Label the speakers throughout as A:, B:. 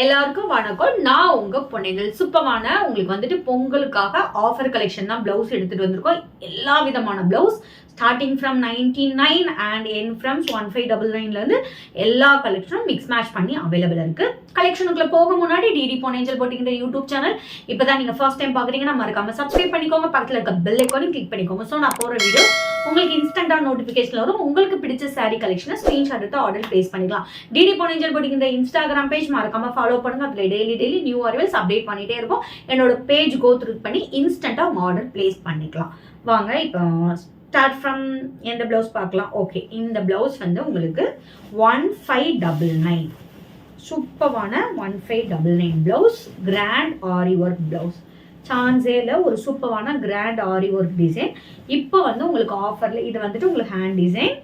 A: எல்லாருக்கும் வணக்கம். நான் உங்க பொன்னைகள். சூப்பரான உங்களுக்கு வந்துட்டு பொங்கலுக்காக ஆஃபர் கலெக்ஷன் தான் பிளவுஸ் எடுத்துட்டு வந்திருக்கோம். எல்லா விதமான blouse starting from 99 and N from 1599 இருந்து எல்லா கலெக்ஷனும் மிக்ஸ் மேட்ச் பண்ணி அவைலபிள் இருக்கு. கலெக்ஷனுக்குள்ள போக முன்னாடி டிடி பொன்னைகள் போட்டிங்கிற யூடியூப் சேனல் இப்பதான் நீங்க ஃபர்ஸ்ட் டைம் பாக்குறீங்கன்னா மறக்காம சப்ஸ்கிரைப் பண்ணிக்கோங்க. பக்கத்துல இருக்க பெல் ஐகானையும் கிளிக் பண்ணிக்கோங்க. ஸோ நான் போற வீடியோ உங்களுக்கு இன்ஸ்டன்டா நோட்டிபிகேஷன் வரும். உங்களுக்கு பிடிச்ச சாரி கலெக்ஷனை ஸ்கிரீன்ஷாட் எடுத்து ஆர்டர் பிளேஸ் பண்ணிக்கலாம். டிடி பொன்னைகள் போட்டிங்கிற இன்ஸ்டாகிராம் பேஜ் மறக்காம ஃபாலோ பண்ணுங்க. அதுல டெய்லி நியூ அரைவல்ஸ் அப்டேட் பண்ணிட்டே இருக்கும். என்னோட பேஜ் கோ த்ரூ பண்ணி இன்ஸ்டன்டா உங்க ஆர்டர் பிளேஸ் பண்ணிக்கலாம். வாங்க இப்போ ஸ்டார்ட் ஃப்ரம் எந்த பிளவுஸ் பார்க்கலாம். ஓகே, இந்த பிளவுஸ் வந்து உங்களுக்கு 1599 சூப்பரான 1599 பிளவுஸ். கிராண்ட் ஆரி ஒர்க் பிளவுஸ். சான்சேல ஒரு சூப்பரான கிராண்ட் ஆரி ஒர்க் டிசைன். இப்போ வந்து உங்களுக்கு ஆஃபர்ல இது வந்துட்டு உங்களுக்கு hand design,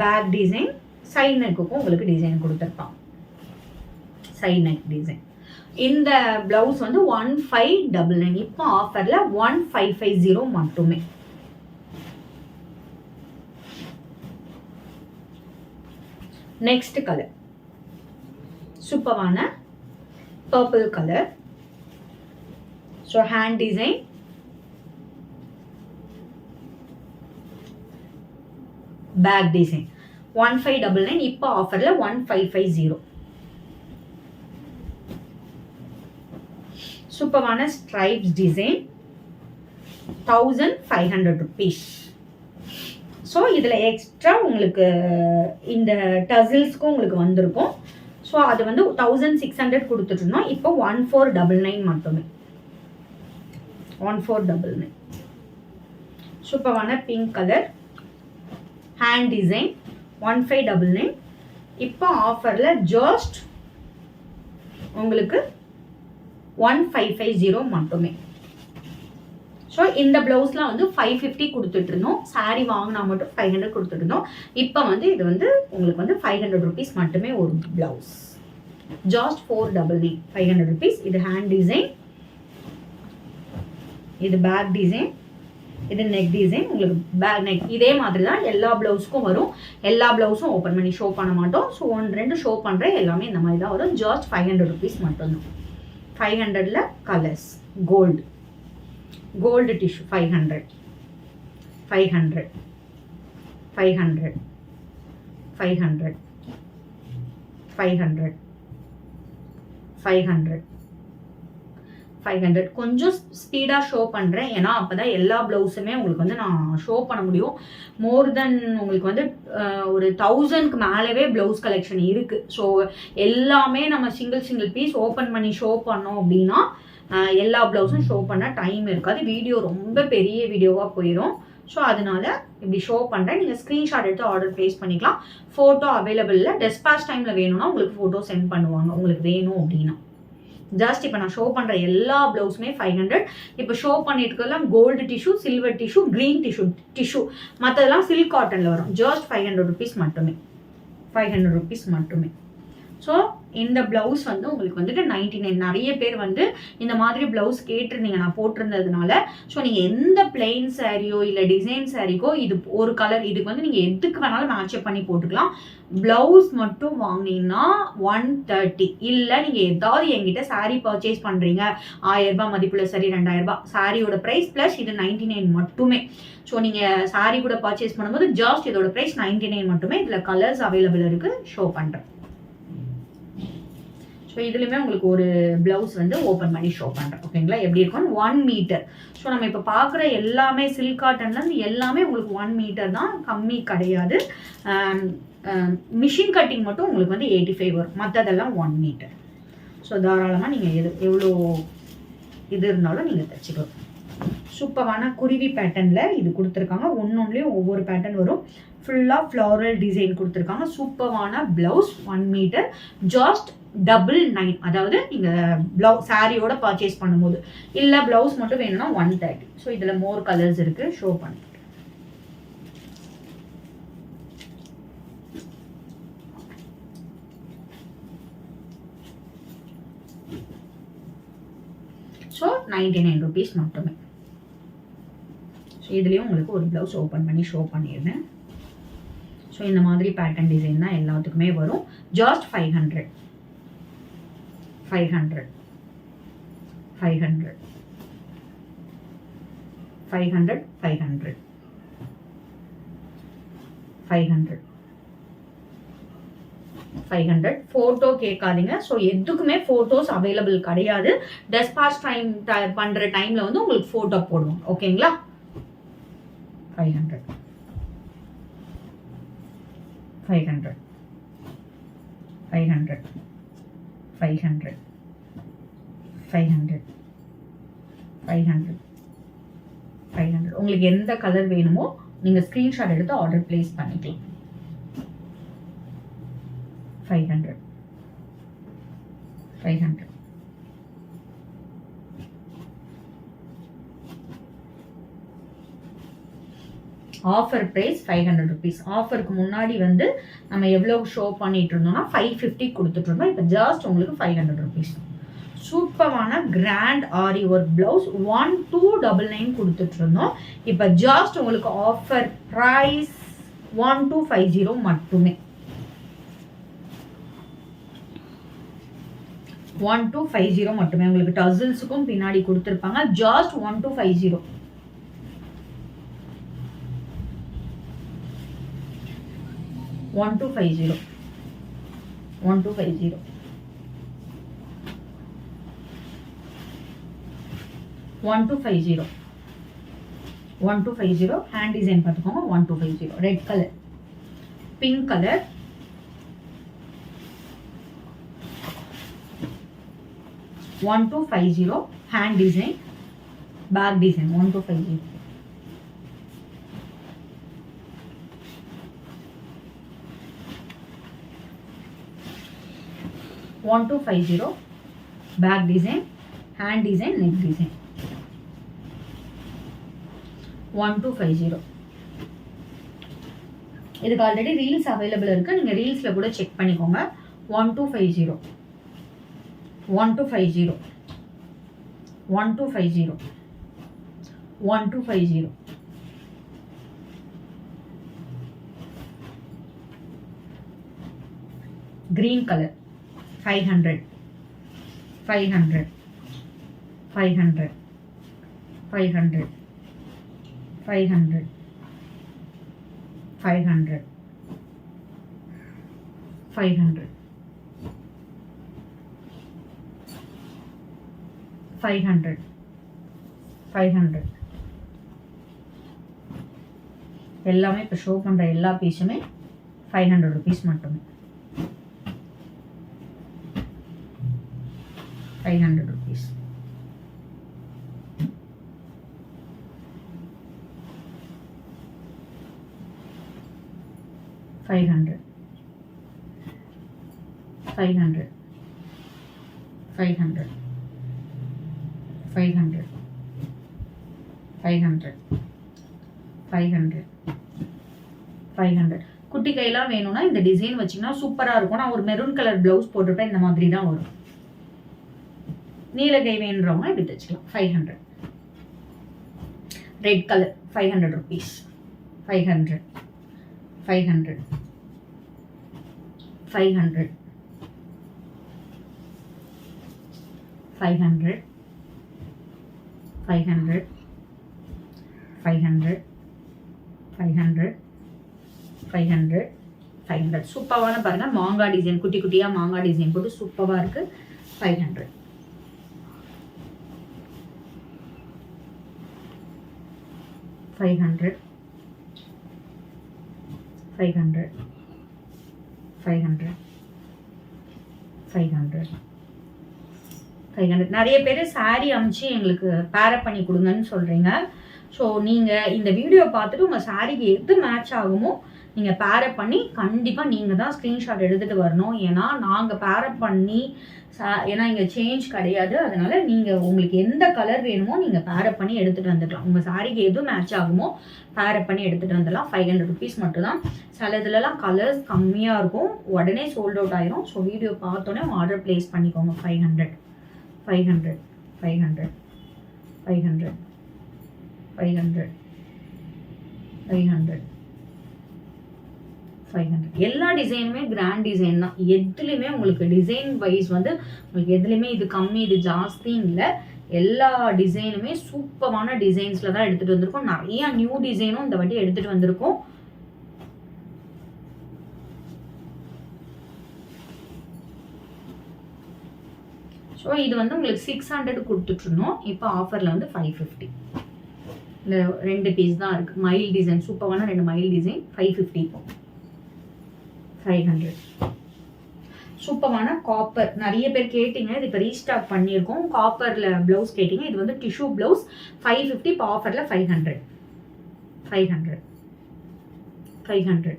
A: back design, side நெக்குக்கும் உங்களுக்கு டிசைன் கொடுத்துருப்பான். Side neck design. இந்த பிளவுஸ் வந்து 1599. இப்போ ஆஃபர்ல 1550 மட்டுமே. நெக்ஸ்ட் கலர் சூப்பரான purple colour. So hand design, back design. 1599. இப்போ ஆஃபர்ல 1550. சூப்பரான ஸ்ட்ரைப்ஸ் டிசைன். 1500 rupees. ஸோ இதில் எக்ஸ்ட்ரா உங்களுக்கு இந்த டசில்ஸ்க்கும் உங்களுக்கு வந்திருக்கும். ஸோ அது வந்து 1600 கொடுத்துட்ருந்தோம். இப்போ 1499 மட்டுமே. 1499. சூப்பரான பிங்க் கலர். Hand design 1599. இப்போ ஆஃபரில் ஜஸ்ட் உங்களுக்கு 1550 மட்டுமே. ஸோ இந்த பிளவுஸ்லாம் வந்து 550 கொடுத்துட்டு இருந்தோம். சாரீ வாங்கினா மட்டும் 500 கொடுத்துட்டு இருந்தோம். இப்போ வந்து இது வந்து உங்களுக்கு வந்து 500 rupees மட்டுமே ஒரு பிளவுஸ். ஜாஸ்ட் 499. 500 rupees. இது ஹேண்ட் டிசைன், இது பேக் டிசைன், இது நெக் டிசைன். உங்களுக்கு பேக் நெக் இதே மாதிரி தான் எல்லா பிளவுஸ்க்கும் வரும். எல்லா பிளவுஸும் ஓப்பன் பண்ணி ஷோ பண்ண மாட்டோம். ஸோ 1-2 ஷோ பண்ணுறேன். எல்லாமே இந்த மாதிரி தான் வரும். ஜாஸ்ட் 500 rupees மட்டும்தான். 500ல கலர்ஸ். Gold tissue 500 500 500 500 500 500 500. கொஞ்சம் ஸ்பீடாக ஷோ பண்ணுறேன். ஏன்னா அப்போ தான் எல்லா ப்ளவுஸுமே உங்களுக்கு வந்து நான் ஷோ பண்ண முடியும். மோர் தென் உங்களுக்கு வந்து ஒரு 1000க்கு மேலவே ப்ளவுஸ் கலெக்ஷன் இருக்குது. ஸோ எல்லாமே நம்ம சிங்கிள் பீஸ் ஓப்பன் பண்ணி ஷோ பண்ணோம் அப்படின்னா எல்லா ப்ளவுஸும் ஷோ பண்ண டைம் இருக்காது. வீடியோ ரொம்ப பெரிய வீடியோவாக போயிடும். ஸோ அதனால இப்படி ஷோ பண்ணுறேன். நீங்கள் ஸ்க்ரீன்ஷாட் எடுத்து ஆர்டர் ப்ளேஸ் பண்ணிக்கலாம். ஃபோட்டோ அவைலபிள் இல்லை. டெஸ்பாச் டைமில் வேணும்னா உங்களுக்கு ஃபோட்டோ சென்ட் பண்ணுவாங்க உங்களுக்கு வேணும் அப்படின்னா. ஜஸ்ட் இப்போ நான் ஷோ பண்ணுற எல்லா ப்ளவுஸுமே 500. இப்போ ஷோ பண்ணிட்டு இருக்கலாம் gold tissue, silver tissue, green tissue மற்றதெல்லாம் சில்க் காட்டனில் வரும். ஜஸ்ட் 500 rupees மட்டுமே. 500 rupees மட்டுமே. ஸோ இந்த ப்ளவுஸ் வந்து உங்களுக்கு வந்துட்டு 99. நிறைய பேர் வந்து இந்த மாதிரி ப்ளவுஸ் கேட்டிருந்தீங்க நான் போட்டிருந்ததுனால. ஸோ நீங்கள் எந்த பிளெயின் சாரியோ இல்லை டிசைன் சாரிக்கோ இது ஒரு கலர் இதுக்கு வந்து நீங்கள் எதுக்கு வேணாலும் மேட்சப் பண்ணி போட்டுக்கலாம். ப்ளவுஸ் மட்டும் வாங்கினீங்கன்னா 130. இல்லை நீங்கள் ஏதாவது என்கிட்ட சாரீ பர்ச்சேஸ் பண்ணுறீங்க 1000 ரூபாய் மதிப்புள்ள சரி 2000 ரூபாய் சாரியோட ப்ரைஸ் ப்ளஸ் இது 99 மட்டுமே. ஸோ நீங்கள் சாரீ கூட பர்ச்சேஸ் பண்ணும்போது ஜஸ்ட் இதோட ப்ரைஸ் 99 மட்டுமே. இதில் கலர்ஸ் அவைலபிள் இருக்குது. ஷோ பண்ணுறேன். ஸோ இதுலையுமே உங்களுக்கு ஒரு பிளவுஸ் வந்து ஓப்பன் பண்ணி ஷோ பண்ணுறேன். ஓகேங்களா, எப்படி இருக்கும் 1 மீட்டர். ஸோ நம்ம இப்போ பார்க்குற எல்லாமே சில்க் காட்டன்லேருந்து எல்லாமே உங்களுக்கு 1 மீட்டர் தான், கம்மி கிடையாது. மிஷின் கட்டிங் மட்டும் உங்களுக்கு வந்து 85 வரும். மற்றதெல்லாம் 1 மீட்டர். ஸோ தாராளமாக நீங்கள் எவ்வளோ இது இருந்தாலும் நீங்கள் தைச்சிக்கலாம். சூப்பரான குருவி பேட்டர்னில் இது கொடுத்துருக்காங்க. ஒன்றுலேயும் ஒவ்வொரு பேட்டர்ன் வரும். ஃபுல்லாக ஃப்ளாரல் டிசைன் கொடுத்துருக்காங்க. சூப்பரான ப்ளவுஸ் 1 மீட்டர். ஜாஸ்ட் 99. அதாவது நீங்கள் சாரியோட பர்ச்சேஸ் பண்ணும்போது. இல்லை ப்ளவுஸ் மட்டும் வேணும்னா 130. ஸோ இதில் மோர் கலர்ஸ் இருக்குது. ஷோ பண்ணி ஸோ 99 rupees மட்டுமே. ஸோ இதுலேயும் உங்களுக்கு ஒரு ப்ளவுஸ் ஓப்பன் பண்ணி ஷோ பண்ணியிருந்தேன். ஸோ இந்த மாதிரி பேட்டர்ன் டிசைன் தான் எல்லாத்துக்குமே வரும். ஜஸ்ட் 500 500 500 500 500 500 500. ஃபோட்டோ கேட்காதீங்க. ஸோ எதுக்குமே ஃபோட்டோஸ் அவைலபிள் கிடையாது. டெஸ்பாச் டைம் பண்ணுற டைமில் வந்து உங்களுக்கு ஃபோட்டோ போடுவோம். ஓகேங்களா? 500 500 500 500 500 500 500. உங்களுக்கு எந்த கலர் வேணுமோ நீங்கள் ஸ்க்ரீன்ஷாட் எடுத்து ஆர்டர் பிளேஸ் பண்ணிக்கலாம். 500 500 ஆஃபர் பிரைஸ் 500 rupees. ஆஃபருக்கு முன்னாடி வந்து நம்ம எவ்வளோ ஷோ பண்ணிட்டு இருந்தோம்னா 550 கொடுத்துட்டு இருந்தோம். இப்போ ஜஸ்ட் உங்களுக்கு 500 rupees. சூப்பரான கிராண்ட் ஆரி ஒர்க் பிளவுஸ் 1299 கொடுத்துட்டு இருந்தோம். இப்போ ஜஸ்ட் உங்களுக்கு ஆஃபர் ப்ரைஸ் 1250 மட்டுமே. 1250 மட்டுமே. உங்களுக்கு டசில்ஸுக்கும் பின்னாடி கொடுத்துருப்பாங்க. ஜஸ்ட் 1250. 1250 1250 1250 1250. ஹேண்ட் டிசைன் பார்த்துக்கோங்க. 1250. Red colour, pink colour, 1250. Hand design, back design 1250. 1250. Back design, hand design, neck design 1250. இதுக்கு ஆல்ரெடி ரீல்ஸ் அவைலபிள் இருக்கு. நீங்க ரீல்ஸ்ல கூட செக் பண்ணிக்கோங்க. 1250 1250 1250 1250. green color 500 500 500 500 500 500 500 500 500. எல்லாமே இப்போ ஷோ பண்ணுற எல்லா பீஸுமே 500 rupees மட்டுமே. 500 rupees. $500 500 500 500 500 500 500. குட்டி கையெல்லாம் வேணும்னா இந்த டிசைன் வச்சிங்கன்னா சூப்பராக இருக்கும். நான் ஒரு மெரூன் கலர் ப்ளவுஸ் போட்டிருப்பேன். இந்த மாதிரி தான் வரும். நீல கை வேணுறவங்க இப்படி தைச்சிக்கலாம். 500. Red colour 500 rupees. 500 500 500 500 500 500 500 500 500. சூப்பரான பாருங்க, மாங்காய் டிசைன், குட்டி குட்டியா மாங்காய் டிசைன் போட்டு சூப்பரா இருக்கு. 500 500 500 500 500 500. நிறைய பேர் சாரி அமிச்சு எங்களுக்கு பேரப் பண்ணி கொடுங்கன்னு சொல்றீங்க. ஸோ நீங்கள் இந்த வீடியோ பார்த்துட்டு உங்கள் சாரிக்கு எது மேட்ச் ஆகுமோ நீங்கள் பேரப் பண்ணி கண்டிப்பாக நீங்கள் தான் ஸ்க்ரீன்ஷாட் எடுத்துகிட்டு வரணும். ஏன்னா நாங்கள் பேரப் பண்ணி ஏன்னா இங்கே சேஞ்ச் கிடையாது. அதனால் நீங்கள் உங்களுக்கு எந்த கலர் வேணுமோ நீங்கள் பேரப் பண்ணி எடுத்துகிட்டு வந்துடலாம். உங்கள் சாரிக்கு எது மேட்ச் ஆகுமோ பேரப் பண்ணி எடுத்துகிட்டு வந்துடலாம். 500 rupees மட்டும்தான். சில இதுலலாம் கலர்ஸ் கம்மியாக இருக்கும், உடனே சோல்ட் அவுட் ஆயிரும். ஸோ வீடியோ பார்த்தோன்னே ஆர்டர் ப்ளேஸ் பண்ணிக்கோங்க. 500 500 500 500, 500, 500, 500. எல்லா டிசைனுமே கிராண்ட் டிசைன் தான். எதுலையுமே உங்களுக்கு டிசைன் வைஸ் வந்து உங்களுக்கு எதுலையுமே இது கம்மி இது ஜாஸ்தின்னு இல்லை. எல்லா டிசைனுமே சூப்பரான டிசைன்ஸில் தான் எடுத்துகிட்டு வந்திருக்கோம். நிறையா நியூ டிசைனும் இந்த வாட்டி எடுத்துகிட்டு வந்திருக்கோம். ஸோ இது வந்து உங்களுக்கு 600 கொடுத்துட்ருந்தோம். இப்போ ஆஃபரில் வந்து 550. இல்லை 2 பீஸ் தான் இருக்குது. மயில் டிசைன் சூப்பரான 2 மயில் டிசைன் 550. 500. சூப்பரான காப்பர் நிறைய பேர் கேட்டிங்க. இது இப்போ ரீஸ்டாக் பண்ணியிருக்கோம். காப்பரில் ப்ளவுஸ் கேட்டிங்க. இது வந்து டிஷ்யூ ப்ளவுஸ் 550. இப்போ ஆஃபரில் 500. 500, 500,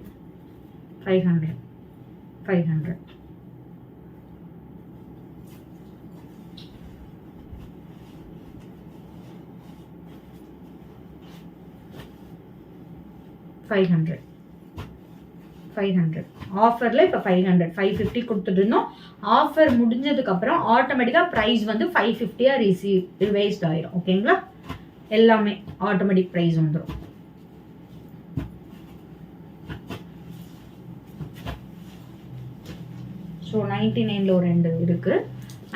A: 500, 500. 500, 500. ஆஃபரில் இப்போ 500, 550 கொடுத்துட்டு இருந்தோம். ஆஃபர் முடிஞ்சதுக்கப்புறம் ஆட்டோமேட்டிக்காக ப்ரைஸ் வந்து 550 ரிவைஸ்ட் ஆயிரும். ஓகேங்களா? எல்லாமே ஆட்டோமேட்டிக் ப்ரைஸ் வந்துடும். ஸோ 99ல் ஒரு 2 இருக்குது.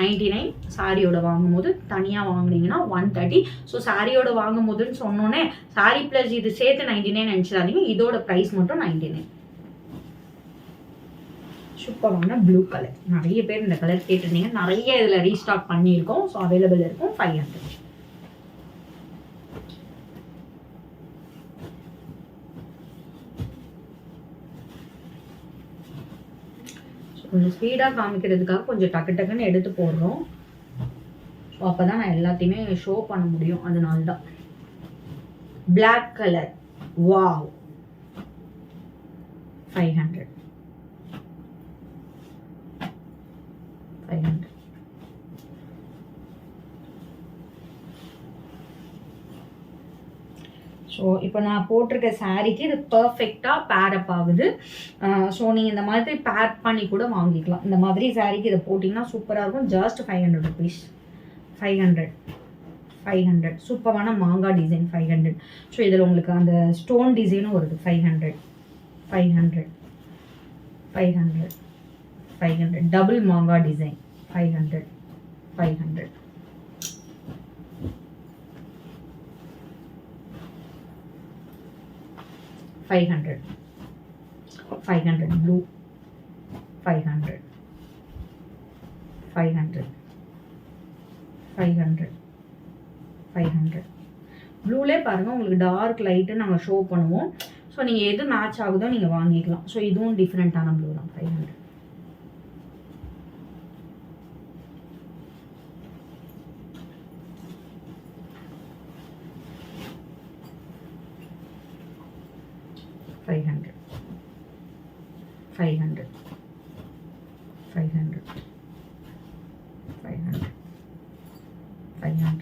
A: 99 சாரியோட வாங்கும்போது தனியாக வாங்கினீங்கன்னா 130. ஸோ சாரியோட வாங்கும் போதுன்னு சொன்னோன்னே சாரி ப்ளஸ் இது சேர்த்து 99 நினச்சிடாதீங்க. இதோட ப்ரைஸ் மட்டும் 99. சூப்பரான ப்ளூ கலர். நிறைய பேர் இந்த கலர் கேட்டிருந்தீங்க. நிறைய இதில் ரீஸ்டாக் பண்ணியிருக்கோம். ஸோ அவைலபிள் இருக்கும். 500. கொஞ்சம் ஸ்பீடாக காமிக்கிறதுக்காக கொஞ்சம் டக்கு டக்குன்னு எடுத்து போடுறோம். ஸோ அப்போ தான் நான் எல்லாத்தையுமே ஷோ பண்ண முடியும். அதனால தான். Black colour. வாவ். 500. 500. ஸோ இப்போ நான் போட்டிருக்க சாரீக்கு இது பர்ஃபெக்டாக பேரப் ஆகுது. ஸோ நீங்கள் இந்த மாதிரி பேர் பண்ணி கூட வாங்கிக்கலாம். இந்த மாதிரி சாரீக்கு இதை போட்டிங்கன்னா சூப்பராக இருக்கும். Just 500 rupees. 500, 500. சூப்பரான மாங்கா டிசைன் 500. ஸோ இதில் உங்களுக்கு அந்த ஸ்டோன் டிசைனும் வருது. 500, 500, 500, 500. டபுள் மாங்கா டிசைன் 500, 500. 500, 500 blue, 500, 500, 500, 500. ப்ளூலே பாருங்கள் உங்களுக்கு டார்க் லைட்டு நாங்கள் ஷோ பண்ணுவோம். ஸோ நீங்கள் எது மேட்ச் ஆகுதோ நீங்கள் வாங்கிக்கலாம். ஸோ இதுவும் டிஃப்ரெண்ட்டான ப்ளூ தான். 500. 500, 500, 500, 500, 500,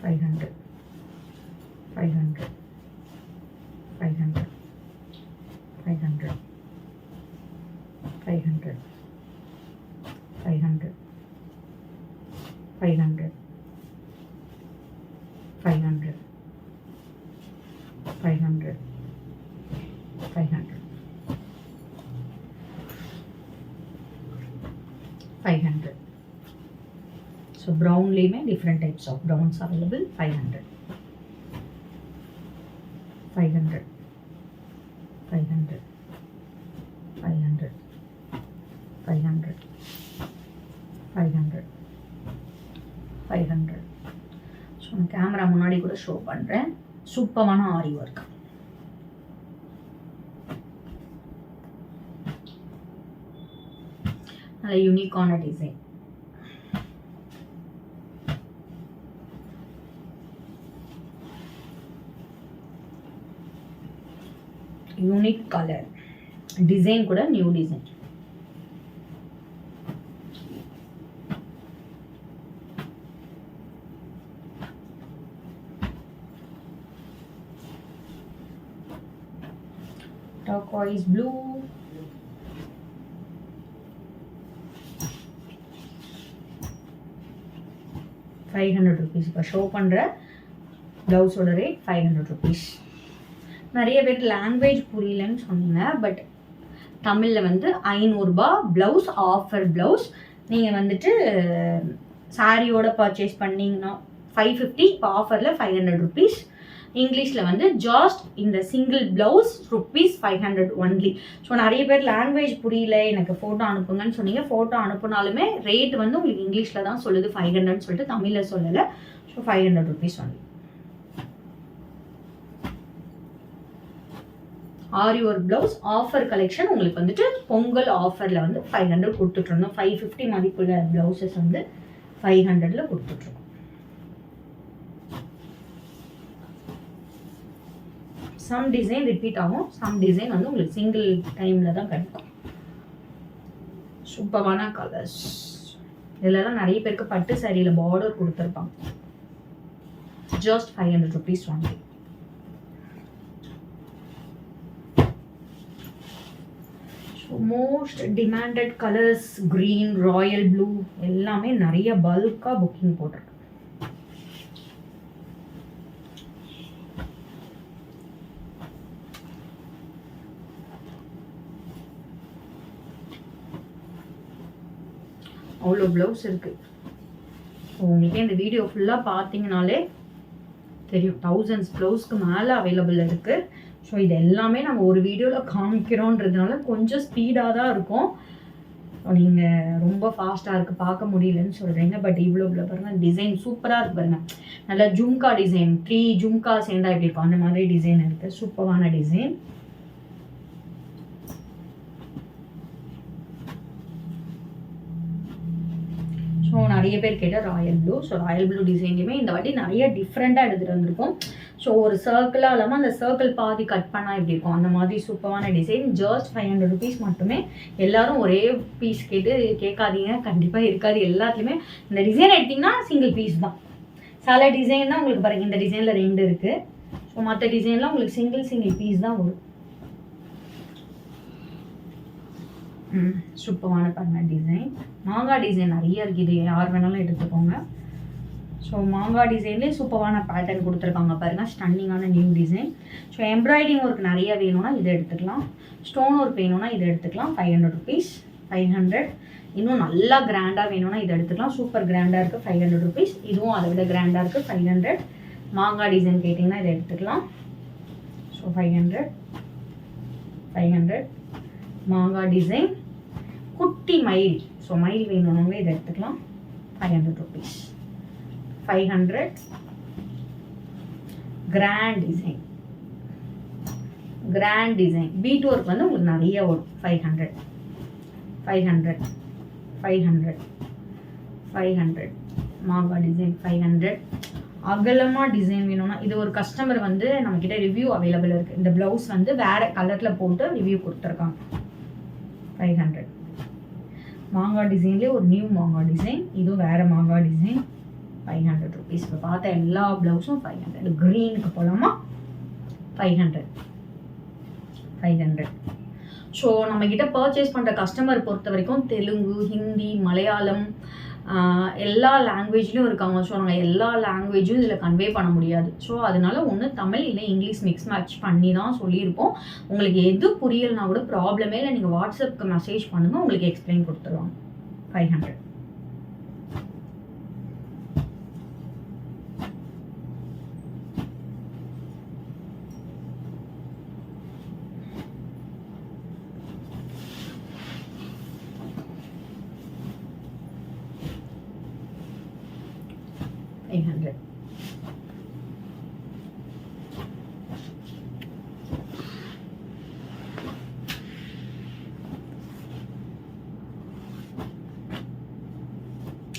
A: 500, 500, 500, 500, 500, 500, 500, 500, 500, 500, 500, 500. So brown में different types of browns available. 500, 500, 500, 500, 500, 500, 500. So நான் கேமரா முன்னாடி கூட ஷோ பண்றேன். சூப்பரான ஆரி ஒர்க். நல்ல யூனிக்கான டிசைன். Unique colour. டிசைன் கூட new design. Turquoise blue, 500 rupees. இப்போ ஷோ பண்ணுற ப்ளவுஸோட ரேட் 500 rupees. நிறைய பேர் லாங்குவேஜ் புரியலன்னு சொன்னீங்க, பட் தமிழில் வந்து 500 ரூபா ப்ளவுஸ், ஆஃபர் ப்ளவுஸ். நீங்கள் வந்துட்டு சாரியோட பர்ச்சேஸ் பண்ணிங்கன்னா 550, இப்போ ஆஃபரில் 500 rupees. இங்கிலீஷில் வந்து ஜாஸ்ட் இந்த சிங்கிள் ப்ளவுஸ் ₹500 ஒன்லி. ஸோ நிறைய பேர் லாங்குவேஜ் புரியல, எனக்கு ஃபோட்டோ அனுப்புங்கன்னு சொன்னீங்க. ஃபோட்டோ அனுப்புனாலுமே ரேட் வந்து உங்களுக்கு இங்கிலீஷில் தான் சொல்லுது 500ன்னு சொல்லிட்டு, தமிழில் சொல்லலை. So 500 rupees only. Aari work blouse offer collection உங்களுக்கு வந்துட்டு பொங்கல் ஆஃபரில் வந்து 500 கொடுத்துட்ருந்தோம். 550 மதிப்புள்ள ப்ளவுசஸ் வந்து 500ல் கொடுத்துட்ருக்கோம். சம் டிசைன் ரிப்பீட் ஆகும், சம் டிசைன் வந்து உங்களுக்கு சிங்கிள் டைமில் தான் கிடைக்கும். சூப்பரான கலர்ஸ். இதெல்லாம் நிறைய பேருக்கு பட்டு சாரியில் பார்டர் கொடுத்துருப்பாங்க. Just 500 rupees only. Most demanded colours green, Royal blue எல்லாமே நிறைய பல்காக புக்கிங் போட்டிருக்கு. அவ்வளோ ப்ளவுஸ் இருக்குது. உங்களுக்கு இந்த வீடியோ ஃபுல்லாக பார்த்தீங்கனாலே தெரியும், thousands ப்ளவுஸ்க்கு மேலே அவைலபிள் இருக்குது. ஸோ இது எல்லாமே நம்ம ஒரு வீடியோவில் காமிக்கிறோன்றதுனால கொஞ்சம் ஸ்பீடாக தான் இருக்கும். நீங்கள் ரொம்ப ஃபாஸ்ட்டாக இருக்குது பார்க்க முடியலன்னு சொல்கிறீங்க, பட் இவ்வளோ பாருங்கள், டிசைன் சூப்பராக இருக்குது பாருங்கள். நல்லா ஜும்கா டிசைன், 3 ஜும்கா சேர்ந்தா எப்படி இருக்கும் அந்த மாதிரி டிசைன் இருக்குது. சூப்பரான டிசைன். ஸோ நிறைய பேர் கேட்டால் royal blue. So royal blue டிசைன்லேயுமே இந்த வாட்டி நிறைய டிஃப்ரெண்ட்டாக எடுத்துகிட்டு வந்திருக்கும். ஸோ ஒரு சர்க்கிளாக இல்லாமல் அந்த சர்க்கிள் பாதி கட் பண்ணால் எப்படி இருக்கும் அந்த மாதிரி சூப்பரான டிசைன். ஜஸ்ட் 500 rupees மட்டுமே. எல்லாரும் ஒரே பீஸ் கேட்காதீங்க, கண்டிப்பாக இருக்காது. எல்லாத்துலேயுமே இந்த டிசைன் எடுத்திங்கன்னா சிங்கிள் பீஸ் தான். சில டிசைன் தான் உங்களுக்கு பாருங்கள், இந்த டிசைனில் 2 இருக்குது. ஸோ மற்ற டிசைன்லாம் உங்களுக்கு சிங்கிள் பீஸ் தான் வரும். சூப்பரான பண்ண டிசைன். மாங்காய் டிசைன் நிறைய இருக்குது, யார் வேணாலும் எடுத்துக்கோங்க. ஸோ மாங்காய் டிசைன்லேயே சூப்பரான பேட்டர்ன் கொடுத்துருக்காங்க பாருங்கள், ஸ்டன்னிங்கான new design. So embroidery work நிறைய வேணும்னா இதை எடுத்துக்கலாம், ஸ்டோன் ஒர்க் வேணும்னா இதை எடுத்துக்கலாம். 500 rupees. 500. இன்னும் நல்லா கிராண்டாக வேணும்னா இதை எடுத்துக்கலாம். சூப்பர் கிராண்டாக இருக்குது 500 rupees. இதுவும் அதை விட கிராண்டாக இருக்குது 500. மாங்காய் டிசைன் கேட்டிங்கன்னா இதை எடுத்துக்கலாம். ஸோ 500. மாங்காய் டிசைன் குட்டி மயில். ஸோ மயில் வேணும்னாவே இதை எடுத்துக்கலாம். 500 rupees. 500. Grand design bead work வந்து உங்களுக்கு நிறைய வரும். 500. 500. மாங்காய் டிசைன் 500. அகலமாக டிசைன் வேணும்னா இது ஒரு கஸ்டமர் வந்து நம்மக்கிட்ட ரிவ்யூ அவைலபிள் இருக்குது. இந்த ப்ளவுஸ் வந்து வேறு கலரில் போட்டு ரிவ்யூ கொடுத்துருக்காங்க. 500. மாங்காய் டிசைன்லேயே ஒரு நியூ மாங்காய் டிசைன், இதுவும் வேறு மாங்காய் டிசைன். 500 rupees. இப்போ பார்த்த எல்லா ப்ளவுஸும் 500. க்ரீனுக்கு போகலாமா? 500. ஸோ நம்மக்கிட்ட பர்ச்சேஸ் பண்ணுற கஸ்டமர் பொறுத்த வரைக்கும் தெலுங்கு, ஹிந்தி, மலையாளம் எல்லா லாங்குவேஜ்லேயும் இருக்காங்க. ஸோ நாங்கள் எல்லா லாங்குவேஜும் இதில் கன்வே பண்ண முடியாது. ஸோ அதனால ஒன்று தமிழ் இல்லை இங்கிலீஷ் மிக்ஸ் மேட்ச் பண்ணி தான் சொல்லியிருப்போம். உங்களுக்கு எது புரியலைனா கூட ப்ராப்ளமே இல்லை, நீங்கள் வாட்ஸ்அப்புக்கு மெசேஜ் பண்ணுங்கள், உங்களுக்கு எக்ஸ்பிளைன் கொடுத்துருவாங்க. 500.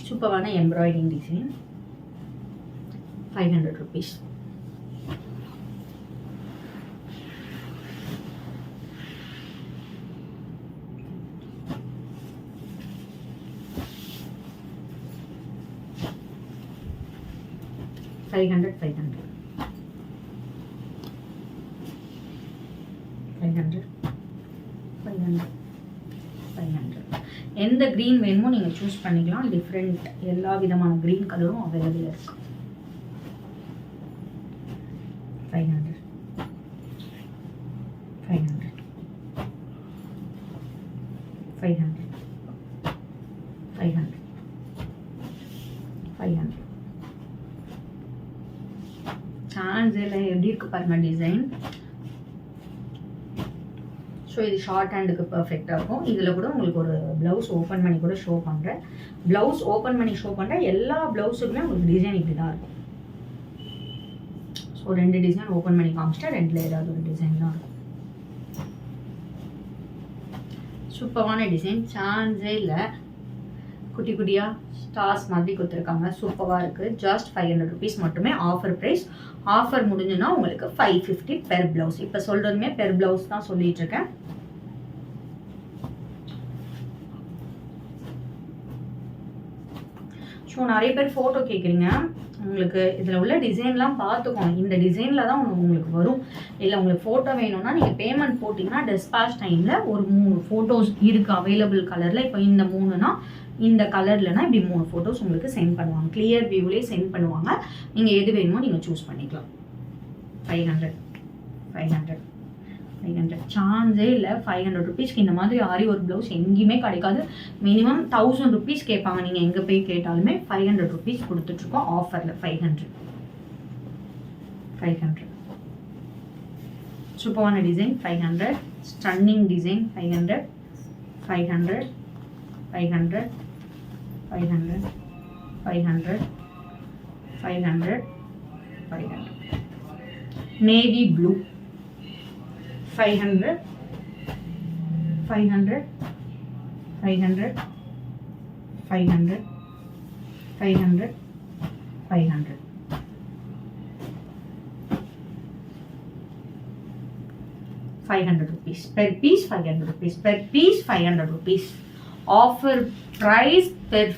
A: சூப்பரான எம்ப்ராய்டிங் டிசைன். 500 rupees. எந்த க்ரீன் வேணுமோ நீங்கள் சூஸ் பண்ணிக்கலாம். டிஃப்ரெண்ட் எல்லா விதமான க்ரீன் கலரும் அவைலபிள் இருக்கு. 500 500 500 500 500 சான்ஸ் இல்லை. எப்படி இருக்கு பாருங்க டிசைன். ஸோ இது ஷார்ட் ஹேண்டுக்கு பர்ஃபெக்டாக இருக்கும். இதில் கூட உங்களுக்கு ஒரு ப்ளவுஸ் ஓப்பன் பண்ணி கூட ஷோ பண்ணுறேன். ப்ளவுஸ் ஓப்பன் பண்ணி ஷோ பண்ணுறேன். எல்லா ப்ளவுஸுக்குமே உங்களுக்கு டிசைன் இப்படி தான் இருக்கும். ஸோ 2 டிசைன் ஓப்பன் பண்ணி காமிச்சிட்டா 2ல் ஏதாவது ஒரு டிசைன் தான் இருக்கும். சூப்பரான டிசைன், சான்ஸே இல்லை. குட்டி குட்டியாக ஸ்டார்ஸ் மாதிரி கொடுத்துருக்காங்க. சூப்பராக இருக்குது. ஜஸ்ட் 500 rupees மட்டுமே ஆஃபர் ப்ரைஸ். ஆஃபர் முடிஞ்சுன்னா உங்களுக்கு 550 பெர் ப்ளவுஸ். இப்போ சொல்கிறதுமே பெர் ப்ளவுஸ் தான் சொல்லிட்டு இருக்கேன். ஸோ நிறைய பேர் ஃபோட்டோ கேட்குறீங்க. உங்களுக்கு இதில் உள்ள டிசைன்லாம் பார்த்துக்கோங்க. இந்த டிசைனில் தான் உங்களுக்கு வரும். இல்லை உங்களுக்கு ஃபோட்டோ வேணும்னா நீங்கள் பேமெண்ட் போட்டிங்கன்னா டெஸ்பாச் டைமில் ஒரு 3 ஃபோட்டோஸ் இருக்குது அவைலபிள் கலரில். இப்போ இந்த 3னா இந்த கலர்லனா இப்படி 3 ஃபோட்டோஸ் உங்களுக்கு சென்ட் பண்ணுவாங்க. கிளியர் வியூவிலே சென்ட் பண்ணுவாங்க. நீங்கள் எது வேணுமோ நீங்கள் சூஸ் பண்ணிக்கலாம். 500 500 500 சான்ஸே இல்லை. 500 rupeesக்கு இந்த மாதிரி ஆரி ஒரு ப்ளவுஸ் எங்கேயுமே கிடைக்காது. மினிமம் 1000 rupees கேட்பாங்க. நீங்கள் எங்கே போய் கேட்டாலுமே 500 rupees கொடுத்துட்ருக்கோம் ஆஃபரில். 500 500 சூப்பரான design. 500 stunning design. 500 500 500 500 500 500 500 navy blue. 500 500 500 500 500 500 500 rupees per piece. 500 rupees per piece. 500 rupees offer price per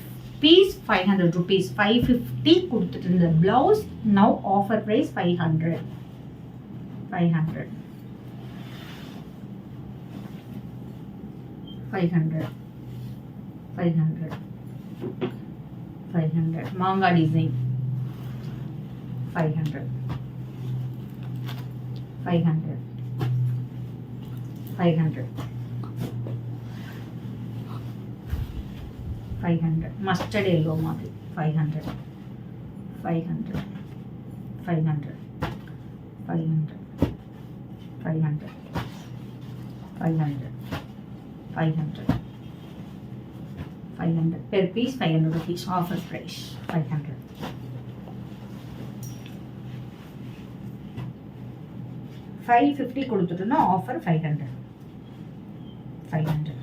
A: piece. 500 rupees. 550 கொடுத்துட்டு இருந்த blouse now offer price 500 500 500 500 500 manga design. 500 500 500 500 mustard yellow மாதிரி. 500 500 500 500 500 500 500 500 per piece. 500 rupees offer price. 500 550 கொடுத்துட்டோம்னா offer 500 500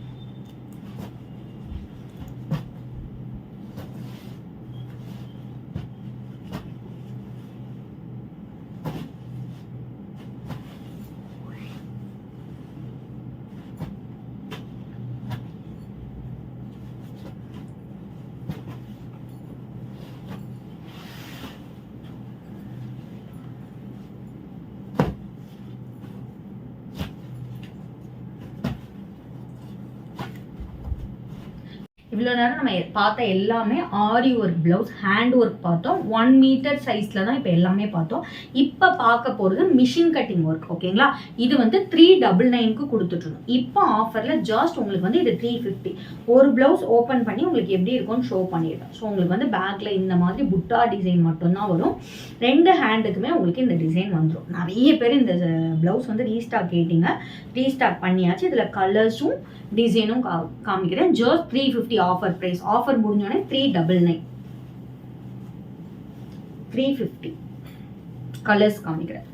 A: இவ்வளோ நேரம் நம்ம பார்த்த எல்லாமே ஆரி work blouse, hand work பார்த்தோம். 1 மீட்டர் சைஸில் தான் இப்போ எல்லாமே பார்த்தோம். இப்போ பார்க்க போகிறது மிஷின் கட்டிங் ஒர்க். ஓகேங்களா? இது வந்து 399க்கு கொடுத்துட்ருந்தோம். இப்போ ஆஃபரில் ஜஸ்ட் உங்களுக்கு வந்து இது 350. ஒரு ப்ளவுஸ் ஓப்பன் பண்ணி உங்களுக்கு எப்படி இருக்கும்னு ஷோ பண்ணிடுறேன். ஸோ உங்களுக்கு வந்து பேக்கில் இந்த மாதிரி புட்டா டிசைன் மட்டும்தான் வரும். 2 ஹேண்டுக்குமே உங்களுக்கு இந்த டிசைன் வந்துடும். நிறைய பேர் இந்த ப்ளவுஸ் வந்து ரீஸ்டாக் கேட்டிங்க. ரீஸ்டாக் பண்ணியாச்சு. இதில் கலர்ஸும் டிசைனும் காமிக்கிறேன். Just 350 offer price. ஆஃபர் முடிஞ்சோடனே 399 350. கலர்ஸ் காமிக்கிறேன்.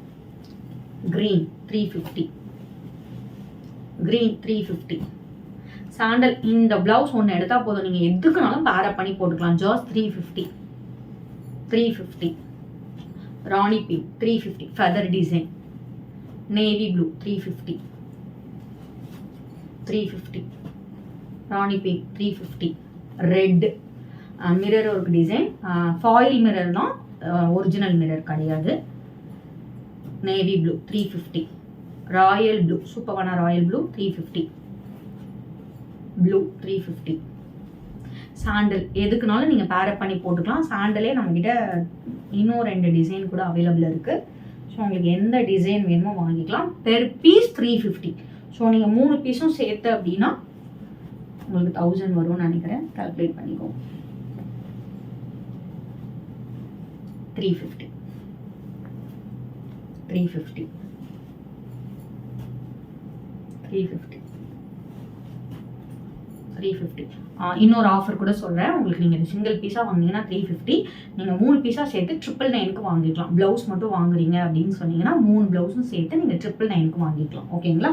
A: Green 350, green 350. சாண்டல். இந்த பிளவுஸ் ஒன்று எடுத்தா போதும், நீங்க எதுக்குனாலும் பேரப் பண்ணி போட்டுக்கலாம். Just 350 350. Rani pink 350. Feather design. Navy blue 350 350. Rani pink 350. Red mirror work design. Foil mirror தான், ஒரிஜினல் மிரர் கிடையாது. Navy blue 350. ராயல் ப்ளூ, சூப்பரான ராயல் ப்ளூ 350. ப்ளூ 350. சாண்டல் எதுக்குனாலும் நீங்கள் பேரப் பண்ணி போட்டுக்கலாம். சாண்டலே நம்மக்கிட்ட இன்னும் 2 டிசைன் கூட அவைலபிள் இருக்குது. ஸோ உங்களுக்கு எந்த டிசைன் வேணுமோ வாங்கிக்கலாம். Per piece 350. ஸோ நீங்கள் 3 பீஸும் சேர்த்து அப்படின்னா உங்களுக்கு 1000 வரும்னு நினைக்கிறேன். கால்குலேட் பண்ணிக்கோங்க. 350 350 350 350. இன்னொரு ஆஃபர் கூட சொல்கிறேன் உங்களுக்கு. நீங்கள் சிங்கிள் பீஸாக வாங்கினீங்கன்னா 350. நீங்கள் 3 பீஸாக சேர்த்து 999க்கு வாங்கிக்கலாம். ப்ளவுஸ் மட்டும் வாங்குறீங்க அப்படின்னு சொன்னீங்கன்னா 3 ப்ளவுஸும் சேர்த்து நீங்கள் 999க்கு வாங்கிக்கலாம். ஓகேங்களா?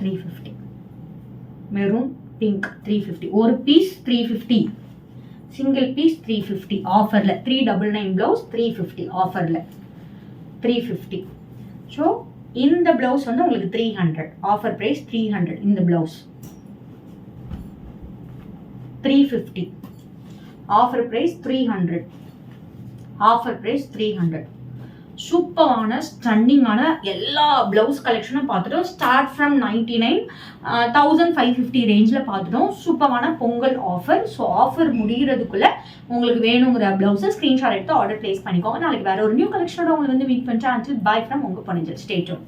A: 350. Maroon pink 350. ஒரு பீஸ் 350. சிங்கிள் பீஸ் 350 ஆஃபரில். 399 ப்ளவுஸ் 350 ஆஃபரில் 350. ஸோ இந்த ப்ளவுஸ் வந்து உங்களுக்கு 300. Offer price 300. இந்த blouse 350. Offer price 300. Offer price 300. சூப்பரான ஸ்டன்னிங்கான எல்லா ப்ளவுஸ் கலெக்ஷனும் பார்த்துட்டோம். ஸ்டார்ட் ஃப்ரம் 99 1550 ரேஞ்சில் பார்த்துட்டோம். சூப்பரான பொங்கல் ஆஃபர். ஸோ ஆஃபர் முடிகிறதுக்குள்ள உங்களுக்கு வேணுங்கிற ப்ளவுஸை ஸ்க்ரீன்ஷாட் எடுத்து ஆர்டர் பிளேஸ் பண்ணிக்கோங்க. நாளைக்கு வேற ஒரு நியூ கலெக்ஷனோட உங்களுக்கு வந்து மீட் பண்ணிட்டு பை ஃப்ரம் உங்கள் பணிஞ்சல். Stay tune.